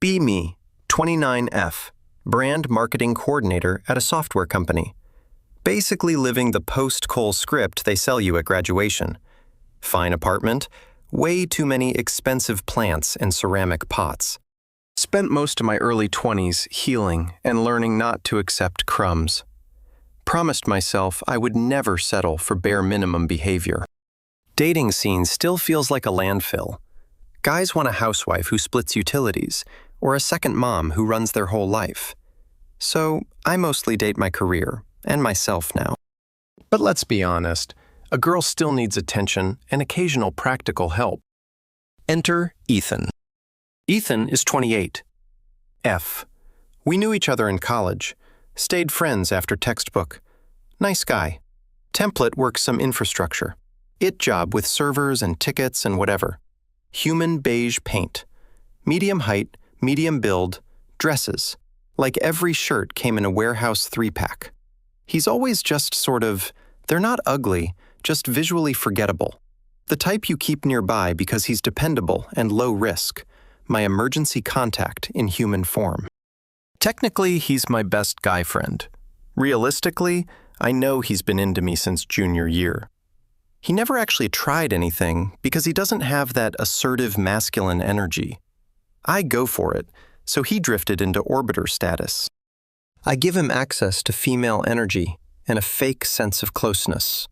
Be me, 29F, brand marketing coordinator at a software company. Basically living the post-Cole script they sell you at graduation. Fine apartment, way too many expensive plants and ceramic pots. Spent most of my early 20s healing and learning not to accept crumbs. Promised myself I would never settle for bare minimum behavior. Dating scene still feels like a landfill. Guys want a housewife who splits utilities, or a second mom who runs their whole life. So I mostly date my career, and myself now. But let's be honest, a girl still needs attention and occasional practical help. Enter Ethan. Ethan is 28. F. We knew each other in college, stayed friends after textbook. Nice guy. Template works some infrastructure. It job with servers and tickets and whatever. Human beige paint. Medium height, medium build, dresses. Like every shirt came in a warehouse 3-pack. He's always just sort of, they're not ugly, just visually forgettable. The type you keep nearby because he's dependable and low risk. My emergency contact in human form. Technically, he's my best guy friend. Realistically, I know he's been into me since junior year. He never actually tried anything because he doesn't have that assertive masculine energy. I go for it, so he drifted into orbiter status. I give him access to female energy and a fake sense of closeness.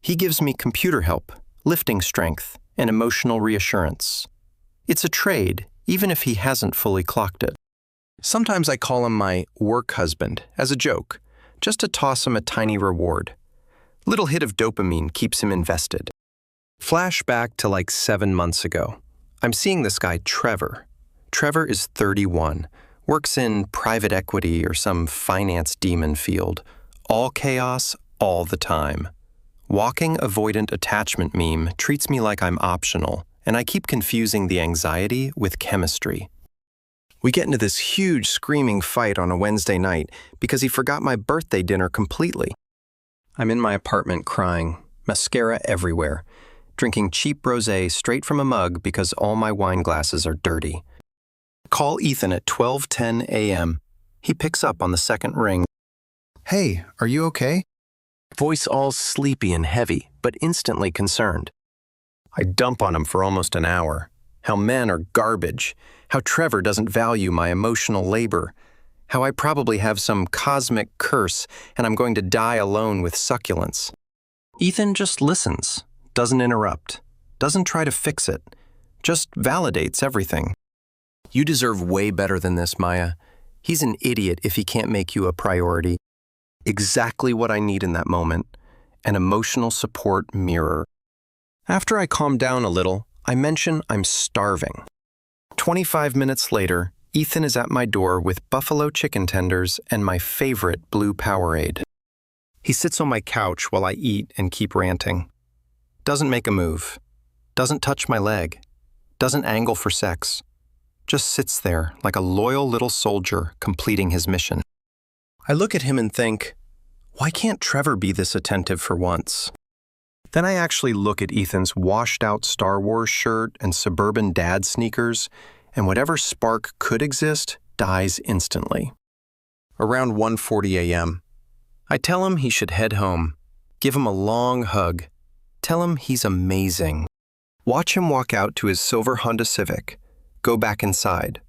He gives me computer help, lifting strength, and emotional reassurance. It's a trade, even if he hasn't fully clocked it. Sometimes I call him my work husband, as a joke, just to toss him a tiny reward. Little hit of dopamine keeps him invested. Flashback to like 7 months ago. I'm seeing this guy, Trevor. Trevor is 31, works in private equity or some finance demon field. All chaos, all the time. Walking avoidant attachment meme treats me like I'm optional, and I keep confusing the anxiety with chemistry. We get into this huge screaming fight on a Wednesday night because he forgot my birthday dinner completely. I'm in my apartment crying, mascara everywhere, drinking cheap rosé straight from a mug because all my wine glasses are dirty. Call Ethan at 12:10 a.m. He picks up on the second ring. Hey, are you okay? Voice all sleepy and heavy, but instantly concerned. I dump on him for almost an hour. How men are garbage. How Trevor doesn't value my emotional labor. How I probably have some cosmic curse and I'm going to die alone with succulence. Ethan just listens, doesn't interrupt, doesn't try to fix it, just validates everything. You deserve way better than this, Maya. He's an idiot if he can't make you a priority. Exactly what I need in that moment, an emotional support mirror. After I calm down a little, I mention I'm starving. 25 minutes later, Ethan is at my door with buffalo chicken tenders and my favorite blue Powerade. He sits on my couch while I eat and keep ranting. Doesn't make a move. Doesn't touch my leg. Doesn't angle for sex. Just sits there like a loyal little soldier completing his mission. I look at him and think, why can't Trevor be this attentive for once? Then I actually look at Ethan's washed-out Star Wars shirt and suburban dad sneakers, and whatever spark could exist dies instantly. Around 1:40 a.m., I tell him he should head home, give him a long hug, tell him he's amazing. Watch him walk out to his silver Honda Civic, go back inside,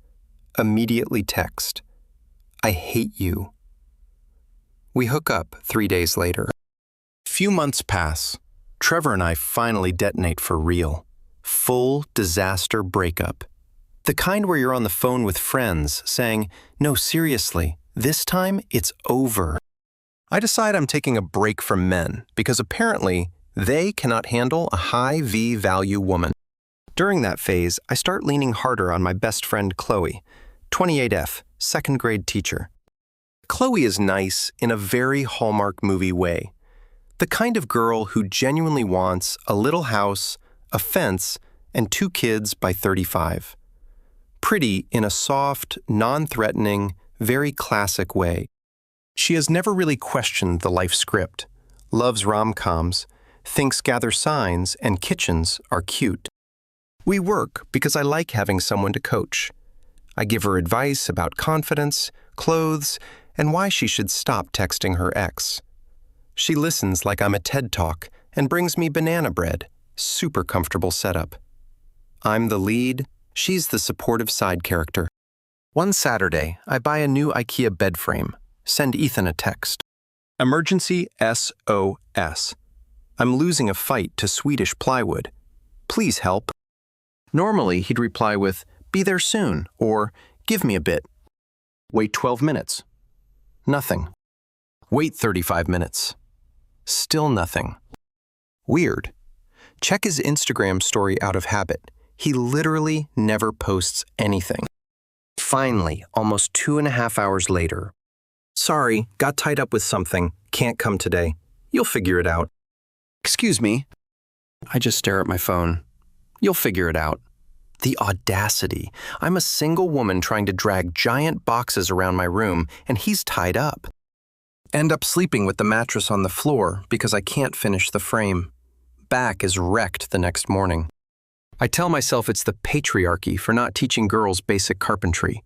immediately text, I hate you. We hook up 3 days later. Few months pass. Trevor and I finally detonate for real. Full disaster breakup. The kind where you're on the phone with friends saying, no, seriously, this time it's over. I decide I'm taking a break from men because apparently they cannot handle a high V value woman. During that phase, I start leaning harder on my best friend Chloe, 28F, second grade teacher. Chloe is nice in a very Hallmark movie way. The kind of girl who genuinely wants a little house, a fence, and 2 kids by 35. Pretty in a soft, non-threatening, very classic way. She has never really questioned the life script, loves rom-coms, thinks gather signs and kitchens are cute. We work because I like having someone to coach. I give her advice about confidence, clothes, and why she should stop texting her ex. She listens like I'm a TED Talk and brings me banana bread. Super comfortable setup. I'm the lead, she's the supportive side character. One Saturday, I buy a new IKEA bed frame. Send Ethan a text. Emergency SOS. I'm losing a fight to Swedish plywood. Please help. Normally, he'd reply with, "Be there soon," or "Give me a bit." Wait 12 minutes. Nothing. Wait 35 minutes. Still nothing. Weird. Check his Instagram story out of habit. He literally never posts anything. Finally, almost 2.5 hours later. "Sorry, got tied up with something. Can't come today. You'll figure it out." "Excuse me." I just stare at my phone. "You'll figure it out." The audacity. I'm a single woman trying to drag giant boxes around my room, and he's tied up. End up sleeping with the mattress on the floor because I can't finish the frame. Back is wrecked the next morning. I tell myself it's the patriarchy for not teaching girls basic carpentry.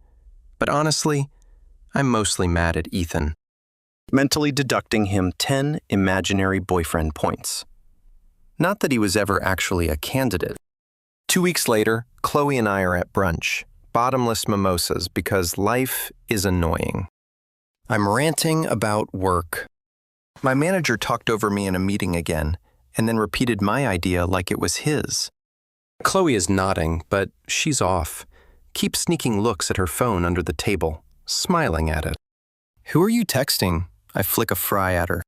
But honestly, I'm mostly mad at Ethan. Mentally deducting him 10 imaginary boyfriend points. Not that he was ever actually a candidate. 2 weeks later, Chloe and I are at brunch, bottomless mimosas because life is annoying. I'm ranting about work. My manager talked over me in a meeting again, and then repeated my idea like it was his. Chloe is nodding, but she's off. Keeps sneaking looks at her phone under the table, smiling at it. "Who are you texting?" I flick a fry at her.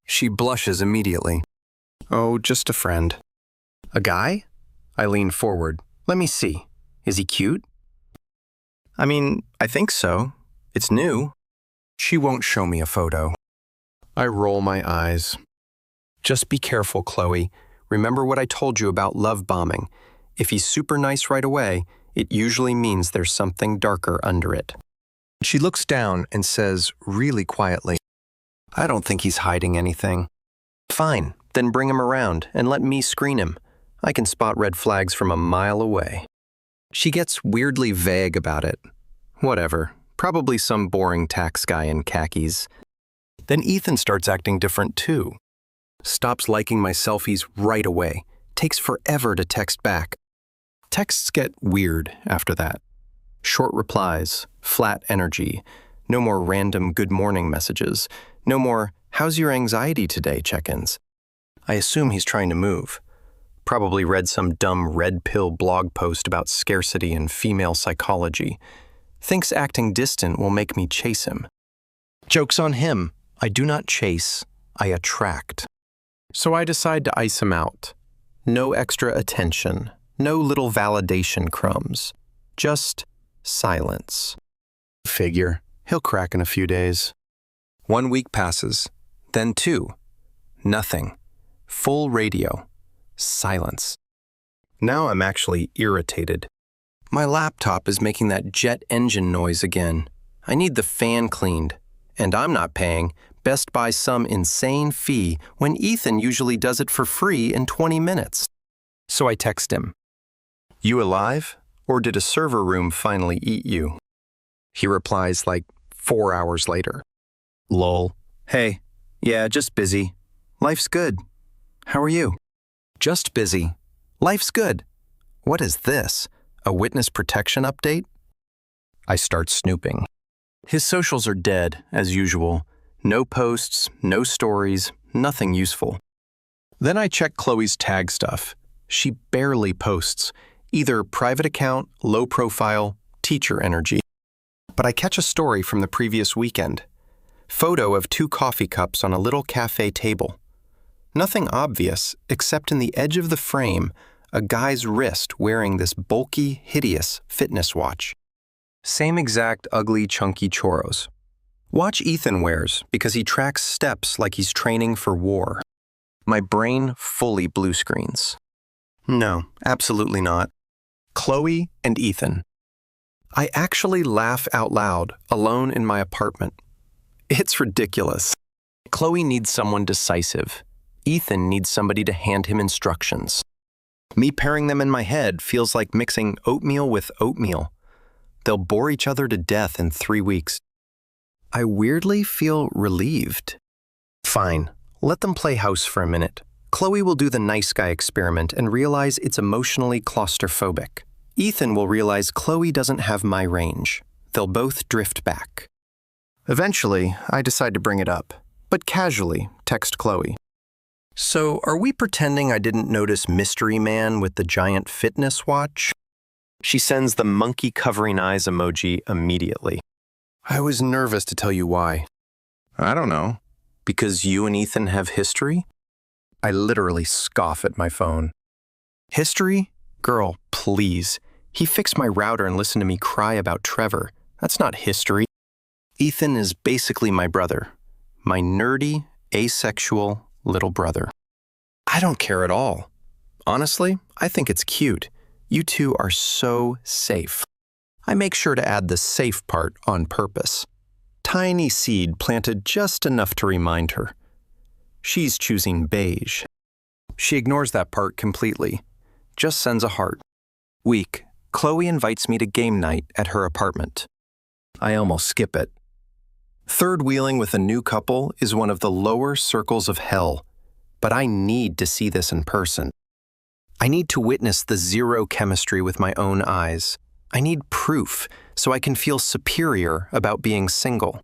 She blushes immediately. "Oh, just a friend." "A guy?" I lean forward. "Let me see. Is he cute?" "I mean, I think so. It's new." She won't show me a photo. I roll my eyes. "Just be careful, Chloe. Remember what I told you about love bombing. If he's super nice right away, it usually means there's something darker under it." She looks down and says really quietly, "I don't think he's hiding anything." "Fine, then bring him around and let me screen him. I can spot red flags from a mile away." She gets weirdly vague about it. Whatever, probably some boring tax guy in khakis. Then Ethan starts acting different too. Stops liking my selfies right away. Takes forever to text back. Texts get weird after that. Short replies, flat energy, no more random good morning messages, no more "how's your anxiety today" check-ins. I assume he's trying to move. Probably read some dumb red pill blog post about scarcity and female psychology. Thinks acting distant will make me chase him. Joke's on him. I do not chase, I attract. So I decide to ice him out. No extra attention, no little validation crumbs. Just silence. Figure, he'll crack in a few days. 1 week passes, then 2. Nothing. Full radio. Silence. Now I'm actually irritated. My laptop is making that jet engine noise again. I need the fan cleaned. And I'm not paying, best by some insane fee when Ethan usually does it for free in 20 minutes. So I text him. "You alive? Or did a server room finally eat you?" He replies like 4 hours later. Lol. "Hey, yeah, just busy. Life's good. How are you?" "Just busy. Life's good." What is this? A witness protection update? I start snooping. His socials are dead, as usual. No posts, no stories, nothing useful. Then I check Chloe's tag stuff. She barely posts. Either private account, low profile, teacher energy. But I catch a story from the previous weekend. Photo of 2 coffee cups on a little cafe table. Nothing obvious, except in the edge of the frame, a guy's wrist wearing this bulky, hideous fitness watch. Same exact ugly, chunky churros. Watch Ethan wears because he tracks steps like he's training for war. My brain fully blue screens. No, absolutely not. Chloe and Ethan. I actually laugh out loud, alone in my apartment. It's ridiculous. Chloe needs someone decisive. Ethan needs somebody to hand him instructions. Me pairing them in my head feels like mixing oatmeal with oatmeal. They'll bore each other to death in 3 weeks. I weirdly feel relieved. Fine, let them play house for a minute. Chloe will do the nice guy experiment and realize it's emotionally claustrophobic. Ethan will realize Chloe doesn't have my range. They'll both drift back. Eventually, I decide to bring it up, but casually text Chloe. So, are we pretending I didn't notice Mystery Man with the giant fitness watch? She sends the monkey covering eyes emoji immediately. I was nervous to tell you why. I don't know. Because you and Ethan have history? I literally scoff at my phone. History? Girl, please. He fixed my router and listened to me cry about Trevor. That's not history. Ethan is basically my brother. My nerdy, asexual little brother. I don't care at all. Honestly, I think it's cute. You two are so safe. I make sure to add the safe part on purpose. Tiny seed planted just enough to remind her. She's choosing beige. She ignores that part completely. Just sends a heart. Week, Chloe invites me to game night at her apartment. I almost skip it. Third wheeling with a new couple is one of the lower circles of hell, but I need to see this in person. I need to witness the zero chemistry with my own eyes. I need proof so I can feel superior about being single.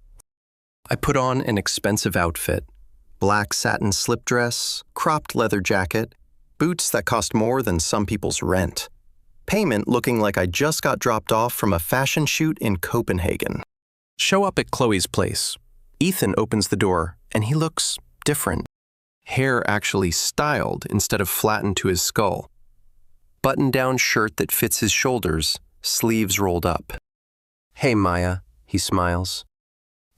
I put on an expensive outfit, black satin slip dress, cropped leather jacket, boots that cost more than some people's rent. Payment looking like I just got dropped off from a fashion shoot in Copenhagen. Show up at Chloe's place. Ethan opens the door, and he looks different. Hair actually styled instead of flattened to his skull. Button-down shirt that fits his shoulders, sleeves rolled up. Hey, Maya, he smiles.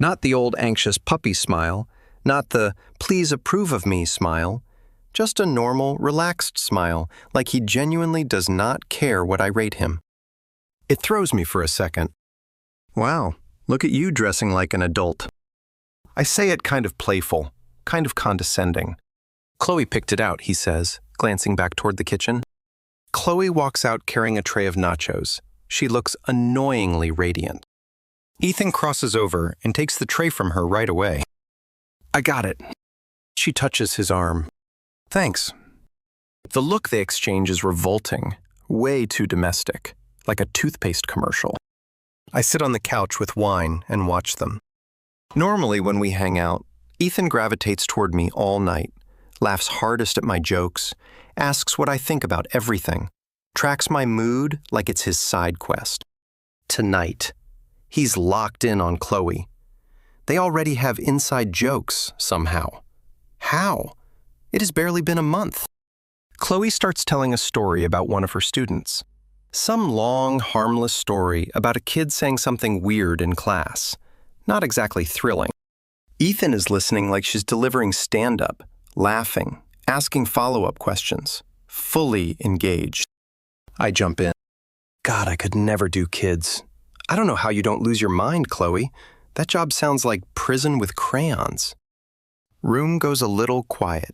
Not the old anxious puppy smile, not the please approve of me smile, just a normal, relaxed smile, like he genuinely does not care what I rate him. It throws me for a second. Wow, look at you dressing like an adult. I say it kind of playful, kind of condescending. Chloe picked it out, he says, glancing back toward the kitchen. Chloe walks out carrying a tray of nachos. She looks annoyingly radiant. Ethan crosses over and takes the tray from her right away. I got it. She touches his arm. Thanks. The look they exchange is revolting, way too domestic, like a toothpaste commercial. I sit on the couch with wine and watch them. Normally when we hang out, Ethan gravitates toward me all night, laughs hardest at my jokes, asks what I think about everything, tracks my mood like it's his side quest. Tonight, he's locked in on Chloe. They already have inside jokes, somehow. How? It has barely been a month. Chloe starts telling a story about one of her students. Some long, harmless story about a kid saying something weird in class. Not exactly thrilling. Ethan is listening like she's delivering stand-up, laughing, asking follow-up questions, fully engaged. I jump in. God, I could never do kids. I don't know how you don't lose your mind, Chloe. That job sounds like prison with crayons. Room goes a little quiet.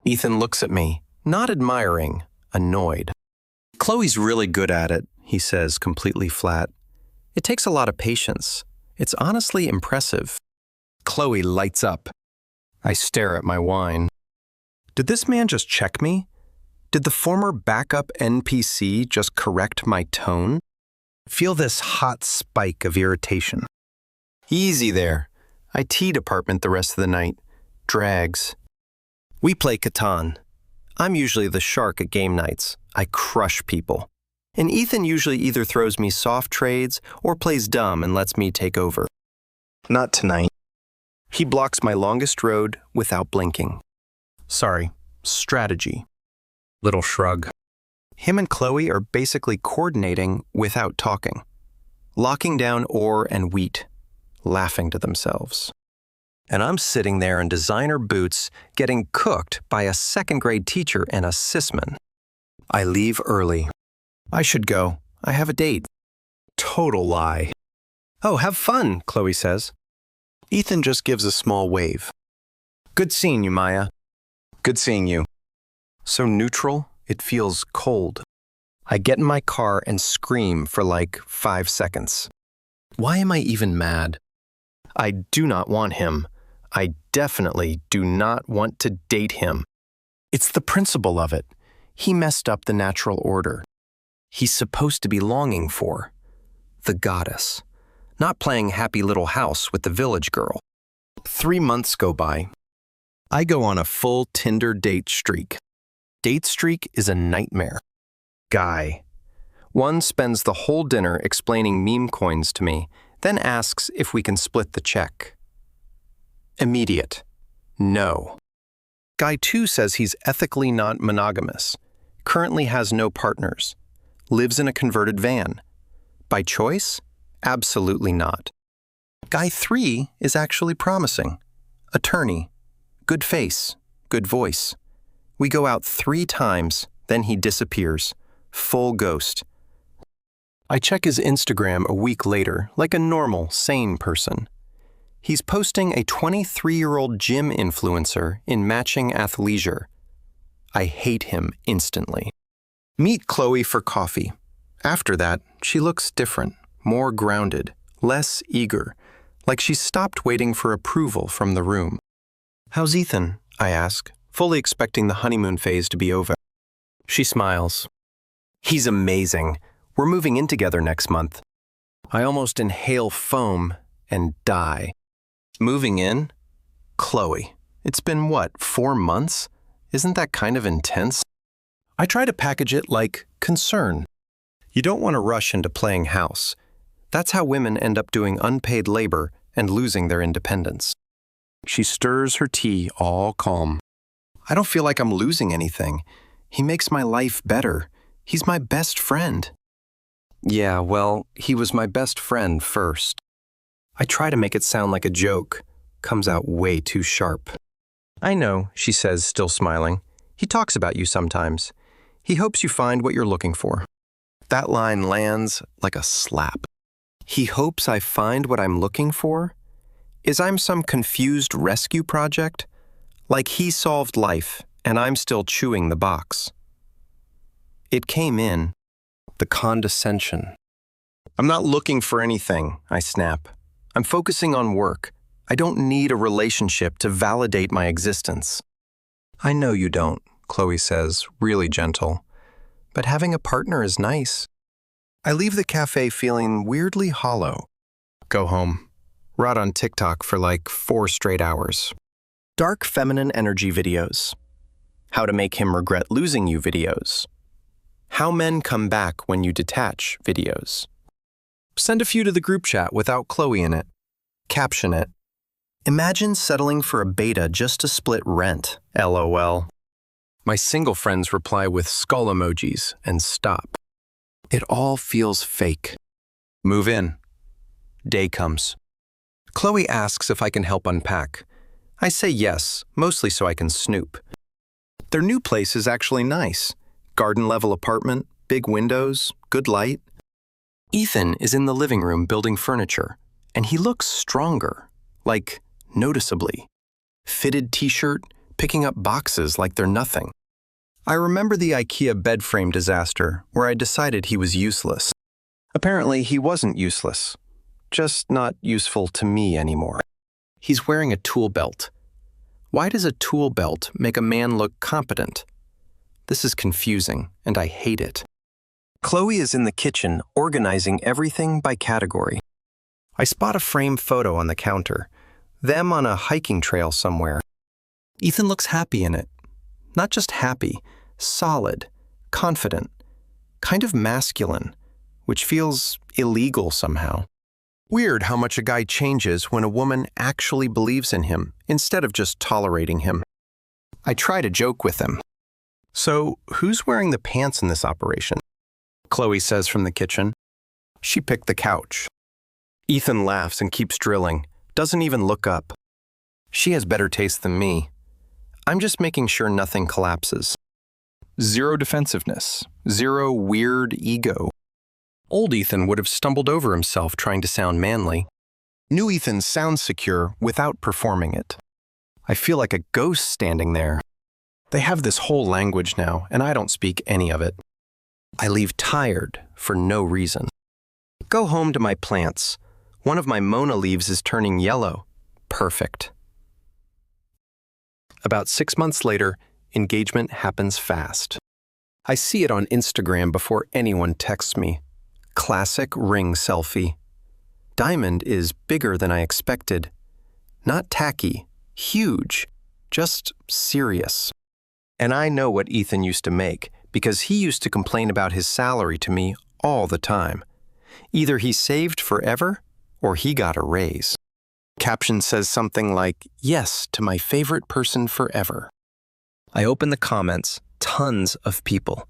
Ethan looks at me, not admiring, annoyed. Chloe's really good at it, he says, completely flat. It takes a lot of patience. It's honestly impressive. Chloe lights up. I stare at my wine. Did this man just check me? Did the former backup NPC just correct my tone? Feel this hot spike of irritation. Easy there. IT department the rest of the night. Drags. We play Catan. I'm usually the shark at game nights. I crush people. And Ethan usually either throws me soft trades or plays dumb and lets me take over. Not tonight. He blocks my longest road without blinking. Sorry, strategy. Little shrug. Him and Chloe are basically coordinating without talking. Locking down ore and wheat, laughing to themselves. And I'm sitting there in designer boots getting cooked by a second-grade teacher and a sisman. I leave early. I should go. I have a date. Total lie. Oh, have fun, Chloe says. Ethan just gives a small wave. Good seeing you, Maya. Good seeing you. So neutral, it feels cold. I get in my car and scream for like 5 seconds. Why am I even mad? I do not want him. I definitely do not want to date him. It's the principle of it. He messed up the natural order. He's supposed to be longing for the goddess, not playing happy little house with the village girl. 3 months go by. I go on a full Tinder date streak. Date streak is a nightmare. Guy. One spends the whole dinner explaining meme coins to me, then asks if we can split the check. Immediate. No. Guy 2 says he's ethically not monogamous, currently has no partners, lives in a converted van. By choice? Absolutely not. Guy 3 is actually promising. Attorney. Good face. Good voice. We go out 3 times, then he disappears. Full ghost. I check his Instagram a week later, like a normal, sane person. He's posting a 23-year-old gym influencer in matching athleisure. I hate him instantly. Meet Chloe for coffee. After that, she looks different, more grounded, less eager, like she's stopped waiting for approval from the room. How's Ethan? I ask, fully expecting the honeymoon phase to be over. She smiles. He's amazing. We're moving in together next month. I almost inhale foam and die. Moving in? Chloe. It's been what, 4 months? Isn't that kind of intense? I try to package it like concern. You don't want to rush into playing house. That's how women end up doing unpaid labor and losing their independence. She stirs her tea all calm. I don't feel like I'm losing anything. He makes my life better. He's my best friend. Yeah, well, he was my best friend first. I try to make it sound like a joke. Comes out way too sharp. I know, she says, still smiling. He talks about you sometimes. He hopes you find what you're looking for. That line lands like a slap. He hopes I find what I'm looking for? Is I'm some confused rescue project? Like he solved life, and I'm still chewing the box. It came in. The condescension. I'm not looking for anything, I snap. I'm focusing on work. I don't need a relationship to validate my existence. I know you don't, Chloe says, really gentle. But having a partner is nice. I leave the cafe feeling weirdly hollow. Go home. Rot on TikTok for like 4 straight hours. Dark feminine energy videos. How to make him regret losing you videos. How men come back when you detach videos. Send a few to the group chat without Chloe in it. Caption it. Imagine settling for a beta just to split rent, LOL. My single friends reply with skull emojis and stop. It all feels fake. Move in. Day comes. Chloe asks if I can help unpack. I say yes, mostly so I can snoop. Their new place is actually nice. Garden-level apartment, big windows, good light. Ethan is in the living room building furniture, and he looks stronger, like noticeably. Fitted t-shirt, picking up boxes like they're nothing. I remember the IKEA bed frame disaster where I decided he was useless. Apparently, he wasn't useless, just not useful to me anymore. He's wearing a tool belt. Why does a tool belt make a man look competent? This is confusing, and I hate it. Chloe is in the kitchen, organizing everything by category. I spot a framed photo on the counter, them on a hiking trail somewhere. Ethan looks happy in it. Not just happy, solid, confident, kind of masculine, which feels illegal somehow. Weird how much a guy changes when a woman actually believes in him, instead of just tolerating him. I try to joke with him. So, who's wearing the pants in this operation? Chloe says from the kitchen. She picked the couch. Ethan laughs and keeps drilling, doesn't even look up. She has better taste than me. I'm just making sure nothing collapses. 0 defensiveness, 0 weird ego. Old Ethan would have stumbled over himself trying to sound manly. New Ethan sounds secure without performing it. I feel like a ghost standing there. They have this whole language now, and I don't speak any of it. I leave tired for no reason. Go home to my plants. One of my Mona leaves is turning yellow. Perfect. About 6 months later, engagement happens fast. I see it on Instagram before anyone texts me. Classic ring selfie. Diamond is bigger than I expected. Not tacky, huge, just serious. And I know what Ethan used to make because he used to complain about his salary to me all the time. Either he saved forever or he got a raise. Caption says something like, "Yes to my favorite person forever." I open the comments, tons of people.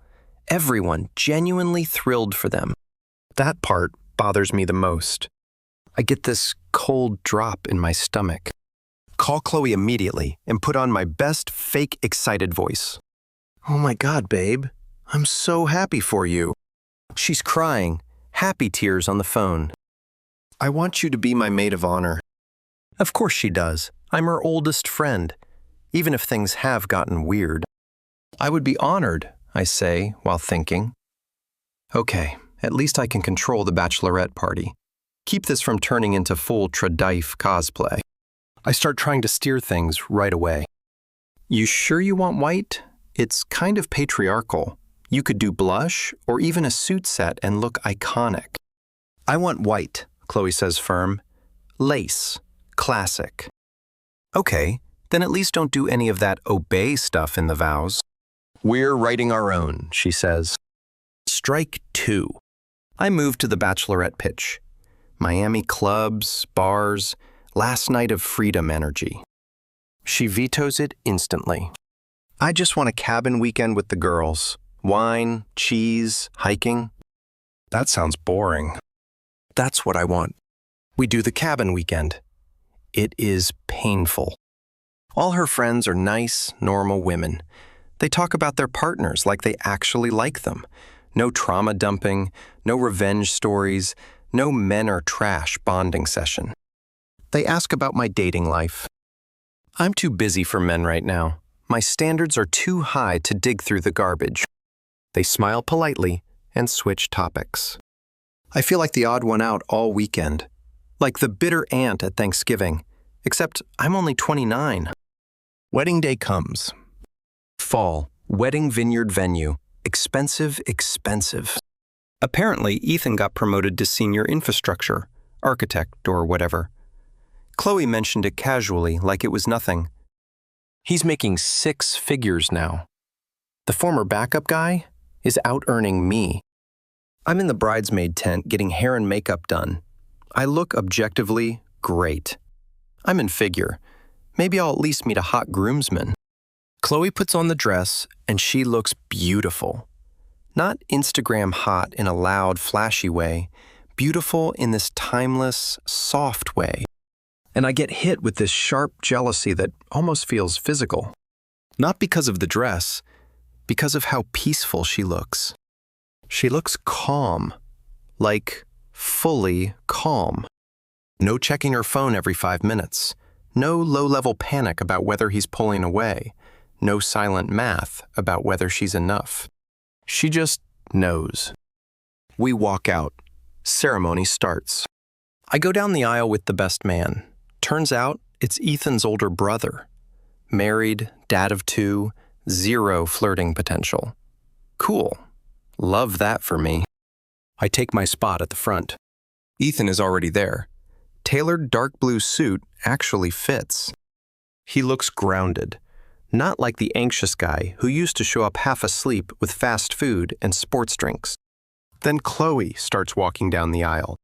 Everyone genuinely thrilled for them. That part bothers me the most. I get this cold drop in my stomach. Call Chloe immediately and put on my best fake excited voice. "Oh my God, babe. I'm so happy for you." She's crying, happy tears on the phone. "I want you to be my maid of honor." Of course she does. I'm her oldest friend, even if things have gotten weird. "I would be honored," I say while thinking. Okay, at least I can control the bachelorette party. Keep this from turning into full Tredife cosplay. I start trying to steer things right away. "You sure you want white? It's kind of patriarchal. You could do blush or even a suit set and look iconic." "I want white," Chloe says firm. "Lace. Classic." "Okay, then at least don't do any of that obey stuff in the vows." "We're writing our own," she says. Strike 2. I move to the bachelorette pitch. Miami clubs, bars, last night of freedom energy. She vetoes it instantly. "I just want a cabin weekend with the girls. Wine, cheese, hiking." That sounds boring. That's what I want. We do the cabin weekend. It is painful. All her friends are nice, normal women. They talk about their partners like they actually like them. No trauma dumping, no revenge stories, no men are trash bonding session. They ask about my dating life. I'm too busy for men right now. My standards are too high to dig through the garbage. They smile politely and switch topics. I feel like the odd one out all weekend. Like the bitter aunt at Thanksgiving, except I'm only 29. Wedding day comes. Fall, wedding vineyard venue. Expensive, expensive. Apparently, Ethan got promoted to senior infrastructure, architect or whatever. Chloe mentioned it casually like it was nothing. He's making 6 figures now. The former backup guy is out-earning me. I'm in the bridesmaid tent getting hair and makeup done. I look objectively great. I'm in figure. Maybe I'll at least meet a hot groomsman. Chloe puts on the dress, and she looks beautiful. Not Instagram hot in a loud, flashy way, beautiful in this timeless, soft way. And I get hit with this sharp jealousy that almost feels physical. Not because of the dress, because of how peaceful she looks. She looks calm, like fully calm. No checking her phone every 5 minutes. No low-level panic about whether he's pulling away. No silent math about whether she's enough. She just knows. We walk out. Ceremony starts. I go down the aisle with the best man. Turns out it's Ethan's older brother. Married, dad of 2, 0 flirting potential. Cool. Love that for me. I take my spot at the front. Ethan is already there. Tailored dark blue suit actually fits. He looks grounded. Not like the anxious guy who used to show up half asleep with fast food and sports drinks. Then Chloe starts walking down the aisle.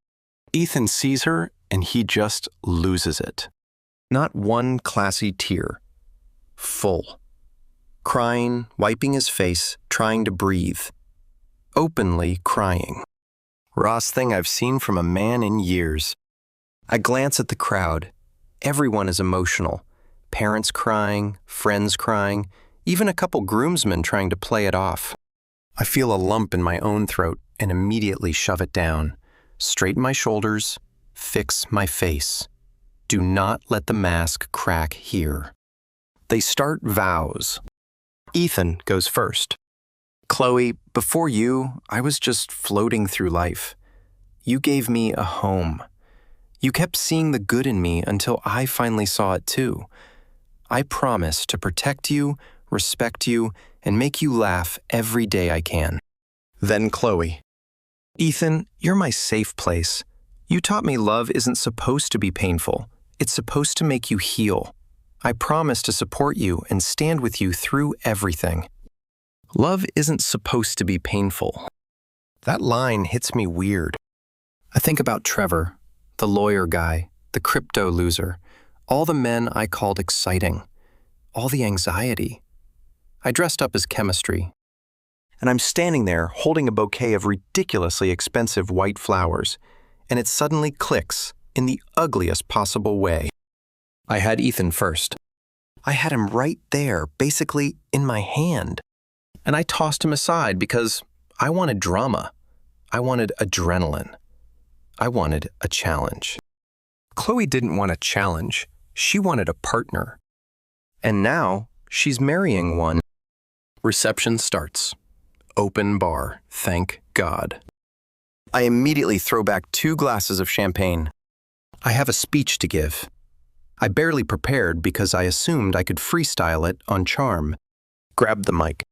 Ethan sees her and he just loses it. Not one classy tear. Full. Crying, wiping his face, trying to breathe. Openly crying. Rawest thing I've seen from a man in years. I glance at the crowd. Everyone is emotional. Parents crying, friends crying, even a couple groomsmen trying to play it off. I feel a lump in my own throat and immediately shove it down. Straighten my shoulders, fix my face. Do not let the mask crack here. They start vows. Ethan goes first. Chloe, before you, I was just floating through life. You gave me a home. You kept seeing the good in me until I finally saw it too. I promise to protect you, respect you, and make you laugh every day I can. Then Chloe. Ethan, you're my safe place. You taught me love isn't supposed to be painful. It's supposed to make you heal. I promise to support you and stand with you through everything. Love isn't supposed to be painful. That line hits me weird. I think about Trevor, the lawyer guy, the crypto loser, all the men I called exciting, all the anxiety. I dressed up as chemistry, and I'm standing there holding a bouquet of ridiculously expensive white flowers, and it suddenly clicks in the ugliest possible way. I had Ethan first. I had him right there, basically in my hand. And I tossed him aside because I wanted drama. I wanted adrenaline. I wanted a challenge. Chloe didn't want a challenge. She wanted a partner. And now she's marrying one. Reception starts. Open bar, thank God. I immediately throw back 2 glasses of champagne. I have a speech to give. I barely prepared because I assumed I could freestyle it on charm. Grabbed the mic.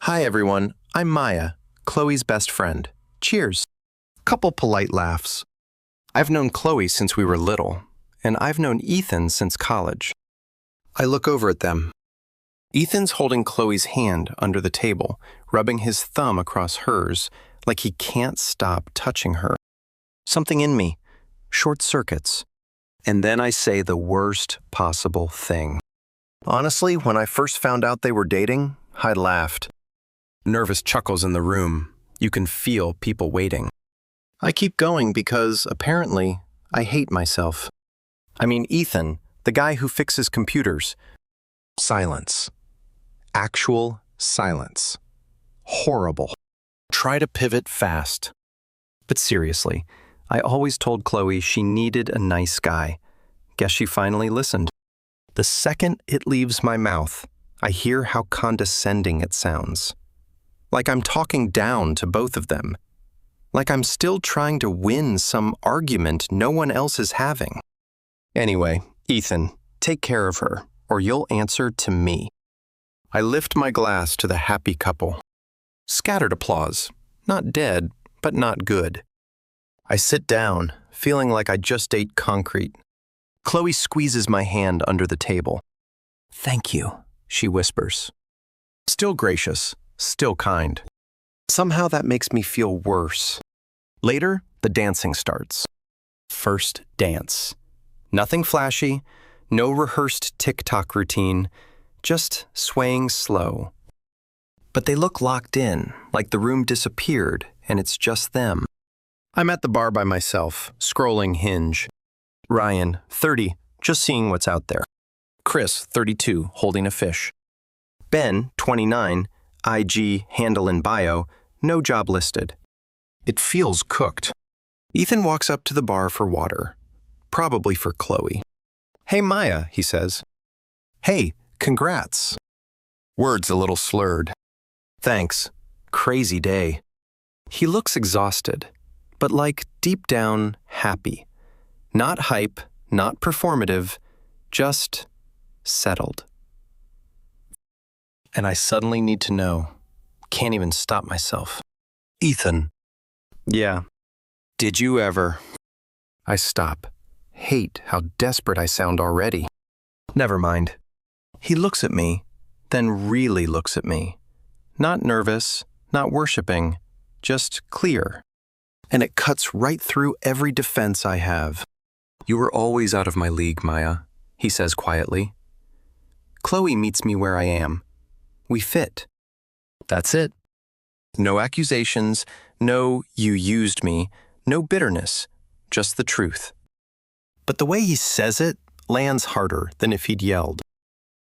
Hi everyone, I'm Maya, Chloe's best friend. Cheers. Couple polite laughs. I've known Chloe since we were little, and I've known Ethan since college. I look over at them. Ethan's holding Chloe's hand under the table, rubbing his thumb across hers, like he can't stop touching her. Something in me, short circuits. And then I say the worst possible thing. Honestly, when I first found out they were dating, I laughed. Nervous chuckles in the room. You can feel people waiting. I keep going because, apparently, I hate myself. I mean, Ethan, the guy who fixes computers. Silence. Actual silence. Horrible. Try to pivot fast. But seriously, I always told Chloe she needed a nice guy. Guess she finally listened. The second it leaves my mouth, I hear how condescending it sounds. Like I'm talking down to both of them. Like I'm still trying to win some argument no one else is having. Anyway, Ethan, take care of her, or you'll answer to me. I lift my glass to the happy couple. Scattered applause. Not dead, but not good. I sit down, feeling like I just ate concrete. Chloe squeezes my hand under the table. Thank you, she whispers. Still gracious, still kind. Somehow that makes me feel worse. Later, the dancing starts. First dance. Nothing flashy, no rehearsed TikTok routine, just swaying slow. But they look locked in, like the room disappeared and it's just them. I'm at the bar by myself, scrolling Hinge. Ryan, 30, just seeing what's out there. Chris, 32, holding a fish. Ben, 29, IG, handle in bio, no job listed. It feels cooked. Ethan walks up to the bar for water, probably for Chloe. Hey Maya, he says. Hey, congrats. Words a little slurred. Thanks. Crazy day. He looks exhausted, but like deep down happy. Not hype, not performative, just settled. And I suddenly need to know. Can't even stop myself. Ethan. Yeah. Did you ever? I stop. Hate how desperate I sound already. Never mind. He looks at me, then really looks at me. Not nervous, not worshiping, just clear. And it cuts right through every defense I have. You were always out of my league, Maya, he says quietly. Chloe meets me where I am. We fit. That's it. No accusations, no you used me, no bitterness, just the truth. But the way he says it lands harder than if he'd yelled.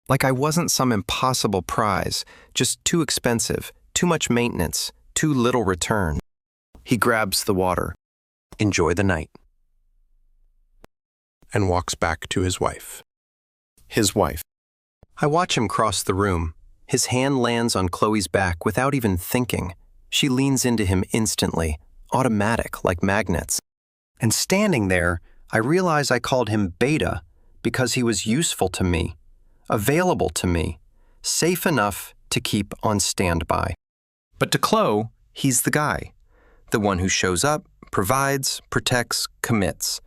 Like I wasn't some impossible prize, just too expensive, too much maintenance, too little return. He grabs the water. Enjoy the night. And walks back to his wife. His wife. I watch him cross the room, His hand lands on Chloe's back without even thinking. She leans into him instantly, automatic like magnets. And standing there, I realize I called him Beta because he was useful to me, available to me, safe enough to keep on standby. But to Chloe, he's the guy, the one who shows up, provides, protects, commits.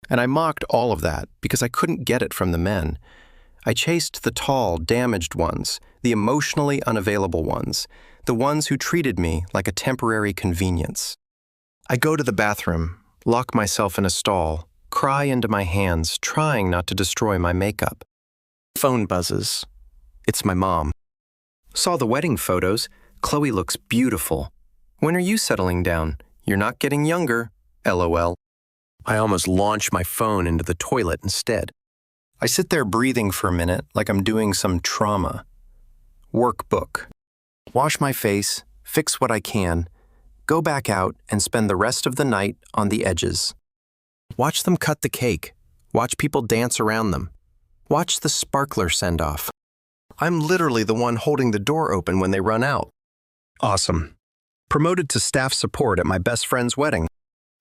And I mocked all of that because I couldn't get it from the men. I chased the tall, damaged ones, the emotionally unavailable ones, the ones who treated me like a temporary convenience. I go to the bathroom, lock myself in a stall, cry into my hands, trying not to destroy my makeup. Phone buzzes. It's my mom. Saw the wedding photos. Chloe looks beautiful. When are you settling down? You're not getting younger. LOL. I almost launch my phone into the toilet instead. I sit there breathing for a minute like I'm doing some trauma. Workbook. Wash my face, fix what I can, go back out and spend the rest of the night on the edges. Watch them cut the cake. Watch people dance around them. Watch the sparkler send-off. I'm literally the one holding the door open when they run out. Awesome. Promoted to staff support at my best friend's wedding.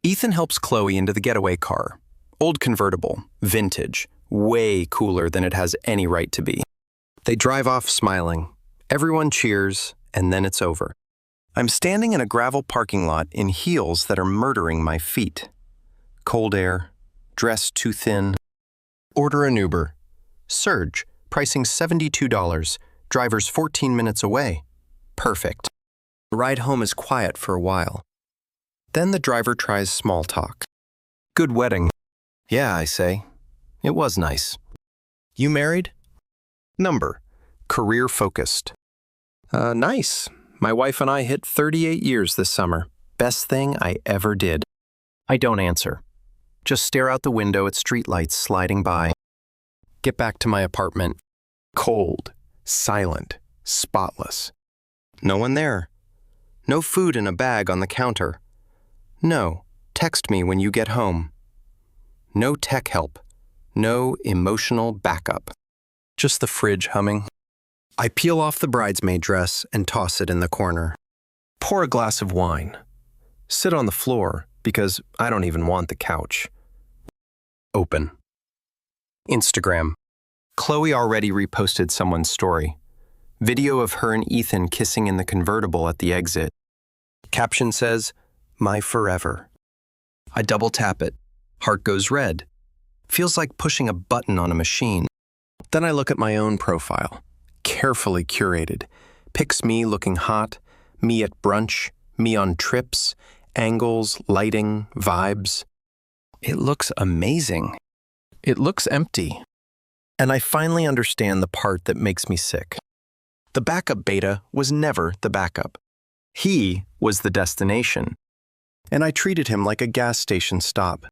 Ethan helps Chloe into the getaway car. Old convertible, vintage, way cooler than it has any right to be. They drive off smiling. Everyone cheers, and then it's over. I'm standing in a gravel parking lot in heels that are murdering my feet. Cold air, dress too thin. Order an Uber. Surge, pricing $72, driver's 14 minutes away. Perfect. The ride home is quiet for a while. Then the driver tries small talk. Good wedding. Yeah, I say. It was nice. You married? Number. Career focused. Nice. My wife and I hit 38 years this summer. Best thing I ever did. I don't answer. Just stare out the window at streetlights sliding by. Get back to my apartment. Cold, silent, spotless. No one there. No food in a bag on the counter. No, text me when you get home. No tech help. No emotional backup. Just the fridge humming. I peel off the bridesmaid dress and toss it in the corner. Pour a glass of wine. Sit on the floor because I don't even want the couch. Open. Instagram. Chloe already reposted someone's story. Video of her and Ethan kissing in the convertible at the exit. Caption says, "My forever." I double tap it. Heart goes red. Feels like pushing a button on a machine. Then I look at my own profile. Carefully curated. Pics me looking hot, me at brunch, me on trips, angles, lighting, vibes. It looks amazing. It looks empty. And I finally understand the part that makes me sick. The backup Beta was never the backup. He was the destination. And I treated him like a gas station stop.